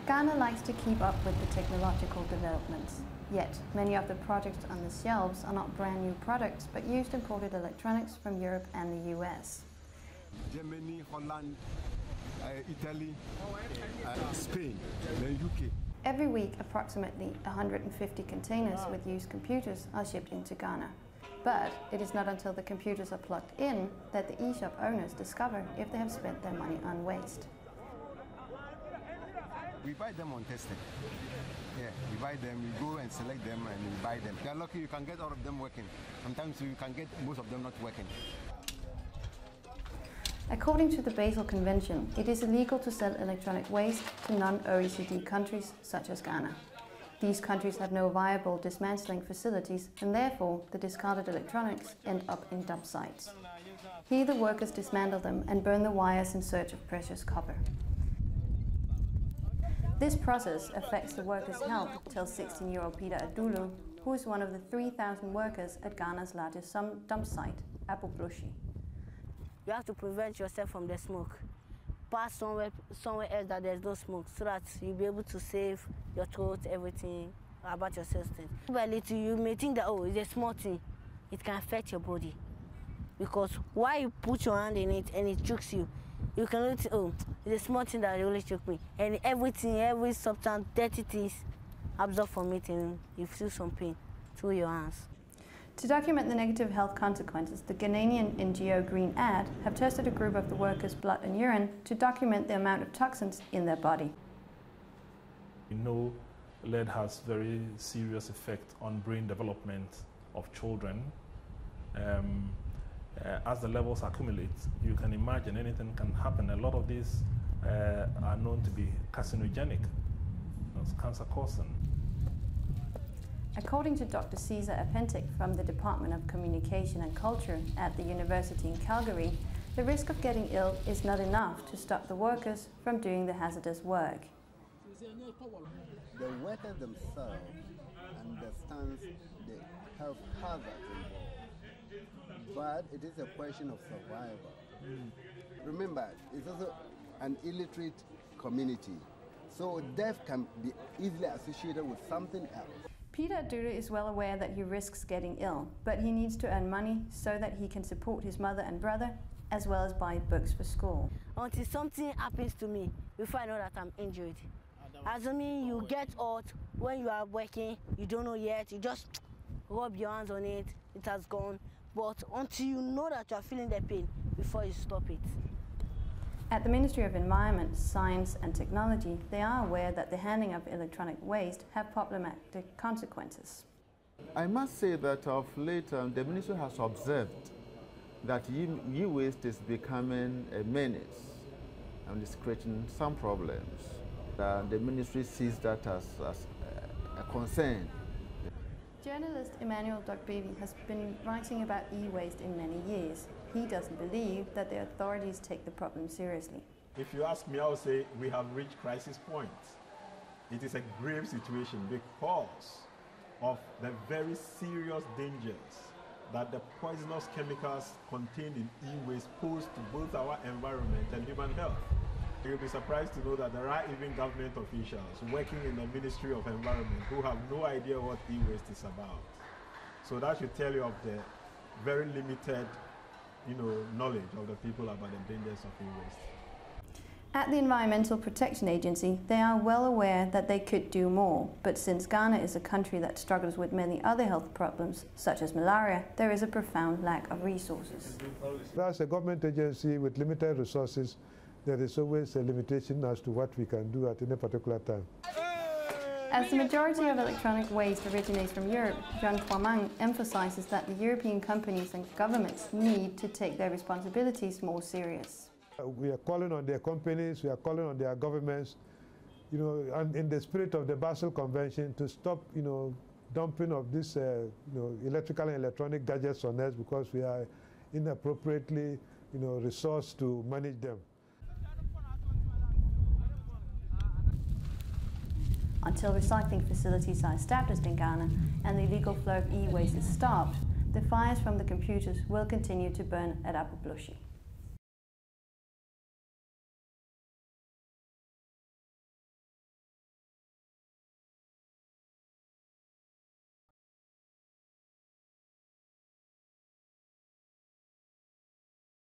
Ghana likes to keep up with the technological developments, yet many of the products on the shelves are not brand new products but used imported electronics from Europe and the US. Germany, Holland, Italy, Spain, the UK. Every week, approximately 150 containers with used computers are shipped into Ghana. But it is not until the computers are plugged in that the e-shop owners discover if they have spent their money on waste. We buy them on testing. Yeah, we buy them, we go and select them and we buy them. If you're lucky, you can get all of them working. Sometimes you can get most of them not working. According to the Basel Convention, it is illegal to sell electronic waste to non-OECD countries such as Ghana. These countries have no viable dismantling facilities and therefore the discarded electronics end up in dump sites. Here the workers dismantle them and burn the wires in search of precious copper. This process affects the workers' health, tells 16-year-old Peter Adulu, who is one of the 3,000 workers at Ghana's largest dump site, Apoploshi. You have to prevent yourself from the smoke. Pass somewhere else that there's no smoke so that you'll be able to save your throat, everything about your system. By little, you may think that, oh, it's a small thing. It can affect your body. Because while you put your hand in it and it chokes you, you can only think, oh, it's a small thing that really choked me. And everything, every substance, dirty things absorb from it and you feel some pain through your hands. To document the negative health consequences, the Ghanaian NGO Green Ad have tested a group of the workers' blood and urine to document the amount of toxins in their body. We know lead has very serious effect on brain development of children. As the levels accumulate, you can imagine anything can happen. A lot of these are known to be carcinogenic, cancer causing. According to Dr. Caesar Apentic from the Department of Communication and Culture at the University in Calgary, the risk of getting ill is not enough to stop the workers from doing the hazardous work. The workers themselves understand the health hazard involved, but it is a question of survival. Remember, it's also an illiterate community, so death can be easily associated with something else. Peter Adulu is well aware that he risks getting ill, but he needs to earn money so that he can support his mother and brother, as well as buy books for school. Until something happens to me before I know that I'm injured. Assuming you get hurt when you are working, you don't know yet, you just rub your hands on it, it has gone. But until you know that you are feeling the pain before you stop it. At the Ministry of Environment, Science and Technology, they are aware that the handling of electronic waste have problematic consequences. I must say that of late, the Ministry has observed that e-waste is becoming a menace and is creating some problems. The Ministry sees that as a concern. Journalist Emmanuel Dogbevi has been writing about e-waste in many years. He doesn't believe that the authorities take the problem seriously. If you ask me, I would say we have reached crisis point. It is a grave situation because of the very serious dangers that the poisonous chemicals contained in e-waste pose to both our environment and human health. You'll be surprised to know that there are even government officials working in the Ministry of Environment who have no idea what e-waste is about. So that should tell you of the very limited knowledge of the people about the dangers of e-waste. At the Environmental Protection Agency, they are well aware that they could do more, but since Ghana is a country that struggles with many other health problems, such as malaria, there is a profound lack of resources. As a government agency with limited resources, there is always a limitation as to what we can do at any particular time. As the majority of electronic waste originates from Europe, John Kwamang emphasizes that the European companies and governments need to take their responsibilities more serious. We are calling on their companies, we are calling on their governments, and in the spirit of the Basel Convention to stop, dumping of this, electrical and electronic gadgets on us because we are inappropriately, resourced to manage them. Until recycling facilities are established in Ghana and the illegal flow of e-waste is stopped, the fires from the computers will continue to burn at Apoploshi.